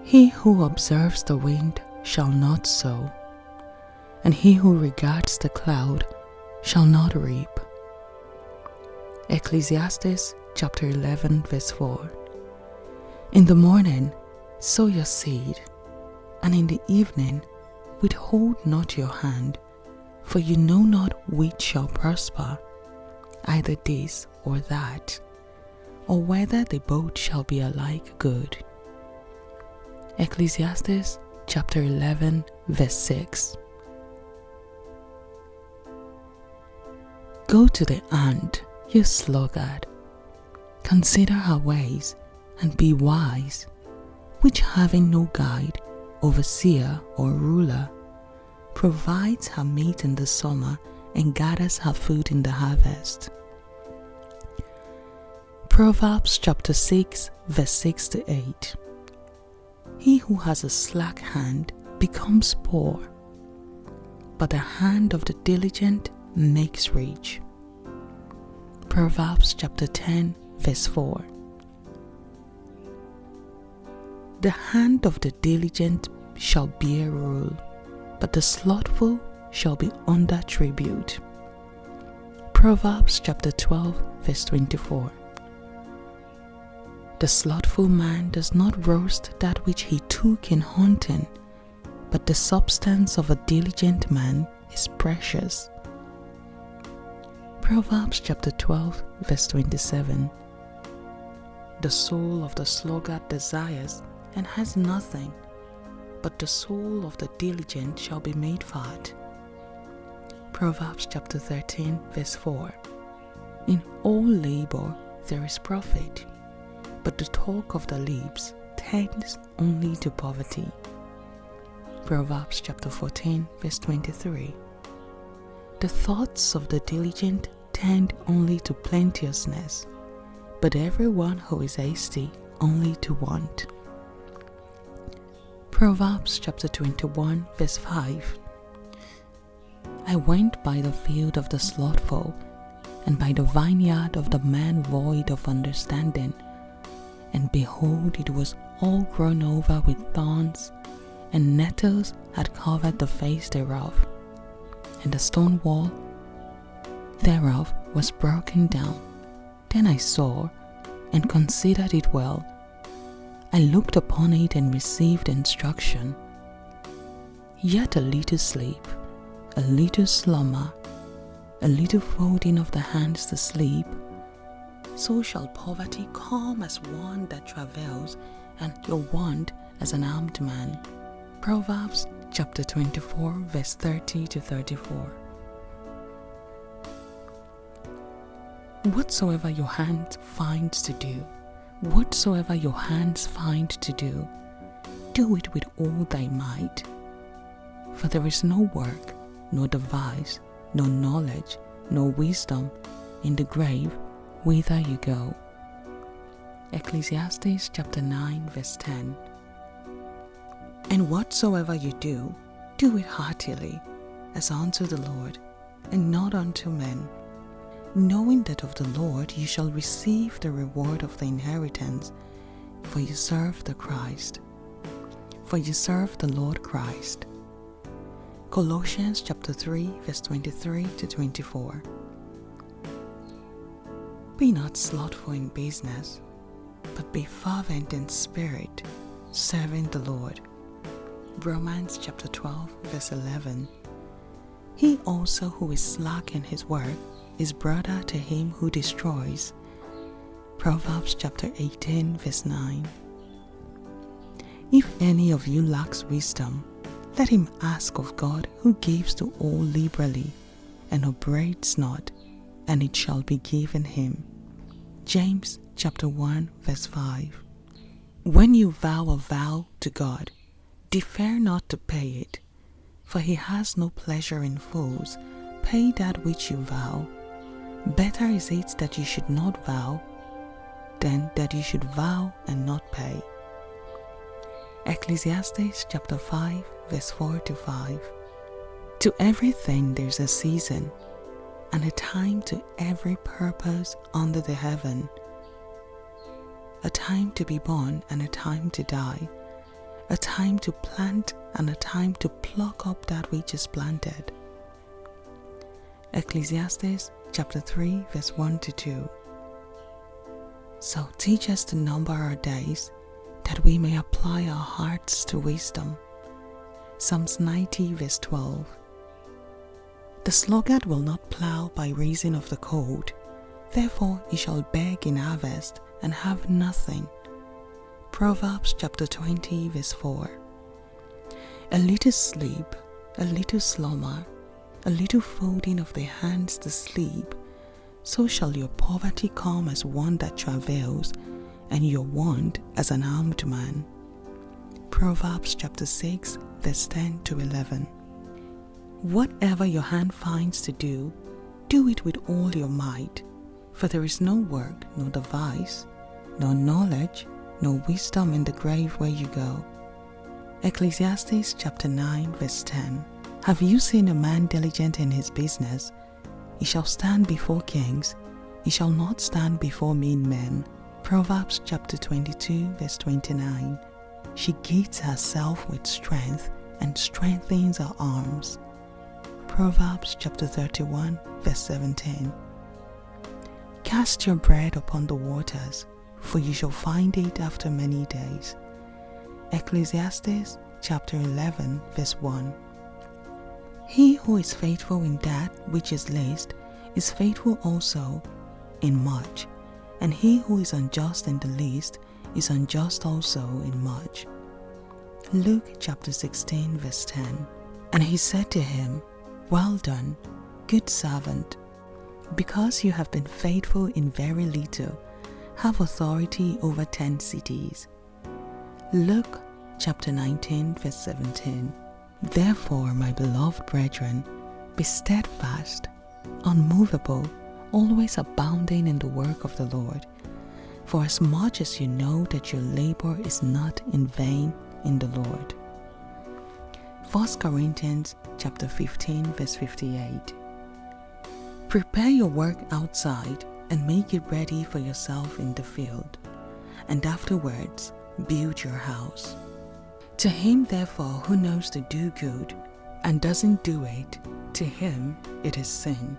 He who observes the wind shall not sow, and he who regards the cloud shall not reap. Ecclesiastes chapter 11 verse 4. In the morning sow your seed, and in the evening withhold not your hand, for you know not which shall prosper, either this or that, or whether the both shall be alike good. Ecclesiastes chapter 11 verse 6. Go to the ant, you sluggard. Consider her ways, and be wise, which having no guide, overseer, or ruler, provides her meat in the summer and gathers her food in the harvest. Proverbs chapter 6 verse 6 to 8. He who has a slack hand becomes poor, but the hand of the diligent makes rich. Proverbs chapter 10 verse 4. The hand of the diligent shall bear rule, but the slothful shall be under tribute. Proverbs chapter 12 verse 24. The slothful man does not roast that which he took in hunting, but the substance of a diligent man is precious. Proverbs chapter 12 verse 27. The soul of the sluggard desires and has nothing, but the soul of the diligent shall be made fat. Proverbs chapter 13 verse 4. In all labor there is profit, but the talk of the lips tends only to poverty. Proverbs chapter 14 verse 23. The thoughts of the diligent tend only to plenteousness, but everyone who is hasty only to want. Proverbs chapter 21 verse 5. I went by the field of the slothful, and by the vineyard of the man void of understanding, and behold, it was all grown over with thorns, and nettles had covered the face thereof, and the stone wall thereof was broken down. Then I saw and considered it well. I looked upon it and received instruction. Yet a little sleep, a little slumber, a little folding of the hands to sleep, so shall poverty come as one that travails, and your want as an armed man. Proverbs chapter 24 verse 30 to 34. Whatsoever your hand finds to do, whatsoever your hands find to do, do it with all thy might. For there is no work, nor device, nor knowledge, nor wisdom in the grave whither you go. Ecclesiastes chapter 9 verse 10. And whatsoever you do, do it heartily, as unto the Lord, and not unto men, knowing that of the Lord you shall receive the reward of the inheritance, for you serve the Christ. For you serve the Lord Christ. Colossians chapter 3 verse 23 to 24. Be not slothful in business, but be fervent in spirit, serving the Lord. Romans chapter 12 verse 11. He also who is slack in his work is brother to him who destroys. Proverbs chapter 18 verse 9. If any of you lacks wisdom, let him ask of God, who gives to all liberally, and upbraids not, and it shall be given him. James chapter 1 verse 5. When you vow a vow to God, defer not to pay it, for he has no pleasure in fools. Pay that which you vow. Better is it that you should not vow than that you should vow and not pay. Ecclesiastes chapter 5 verse 4 to 5. To everything there's a season, and a time to every purpose under the heaven, a time to be born and a time to die, a time to plant and a time to pluck up that which is planted. Ecclesiastes chapter 3 verse 1 to 2. So teach us to number our days, that we may apply our hearts to wisdom. Psalms 90 verse 12. The sluggard will not plow by reason of the cold, therefore he shall beg in harvest and have nothing. Proverbs chapter 20 verse 4. A little sleep, a little slumber, a little folding of the hands to sleep, so shall your poverty come as one that travails, and your want as an armed man. Proverbs chapter 6 verse 10 to 11. Whatever your hand finds to do, do it with all your might, for there is no work, nor device, nor knowledge, nor wisdom in the grave where you go. Ecclesiastes chapter 9 verse 10. Have you seen a man diligent in his business? He shall stand before kings, he shall not stand before mean men. Proverbs chapter 22 verse 29. She girds herself with strength and strengthens her arms. Proverbs chapter 31 verse 17. Cast your bread upon the waters, for you shall find it after many days. Ecclesiastes chapter 11 verse 1. He who is faithful in that which is least is faithful also in much, and he who is unjust in the least is unjust also in much. Luke chapter 16 verse 10. And he said to him, Well done, good servant. Because you have been faithful in very little, have authority over 10 cities. Luke chapter 19 verse 17. Therefore, my beloved brethren, be steadfast, unmovable, always abounding in the work of the Lord, for as much as you know that your labor is not in vain in the Lord. 1 Corinthians chapter 15 verse 58. Prepare your work outside and make it ready for yourself in the field, and afterwards build your house. To him therefore who knows to do good and doesn't do it, to him it is sin.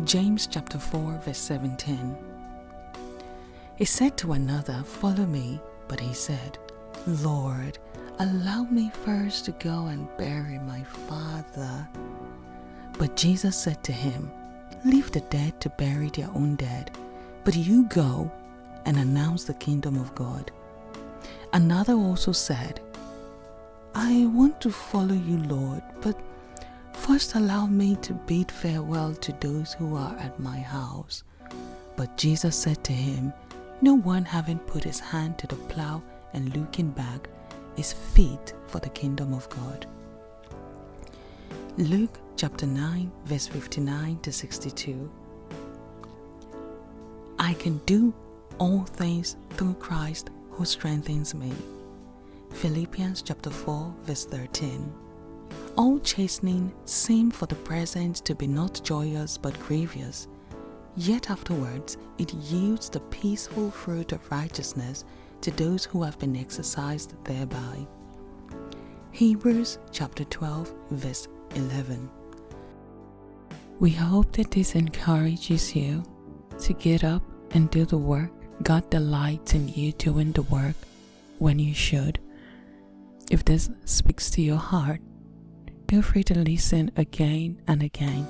James chapter 4 verse 17. He said to another, Follow me, but he said, Lord, allow me first to go and bury my father. But Jesus said to him, Leave the dead to bury their own dead, but you go and announce the kingdom of God. Another also said, I want to follow you, Lord, but first allow me to bid farewell to those who are at my house. But Jesus said to him, No one having put his hand to the plow and looking back is fit for the kingdom of God. Luke chapter 9 verse 59 to 62. I can do all things through Christ who strengthens me. Philippians chapter 4 verse 13. All chastening seem for the present to be not joyous but grievous, yet afterwards it yields the peaceful fruit of righteousness to those who have been exercised thereby. Hebrews chapter 12 verse 11. We hope that this encourages you to get up and do the work. God delights in you doing the work when you should. If this speaks to your heart, feel free to listen again and again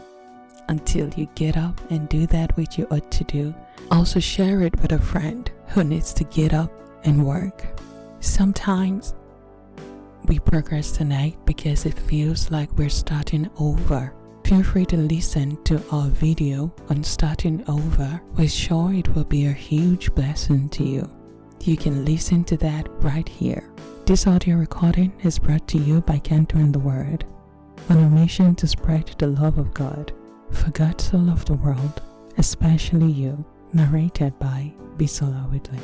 until you get up and do that which you ought to do. Also share it with a friend who needs to get up and work. Sometimes we procrastinate because it feels like we're starting over. Feel free to listen to our video on starting over. We're sure it will be a huge blessing to you. You can listen to that right here. This audio recording is brought to you by Cantor and the Word, on a mission to spread the love of God. For God so loved the world, especially you. Narrated by Bisola Whitley.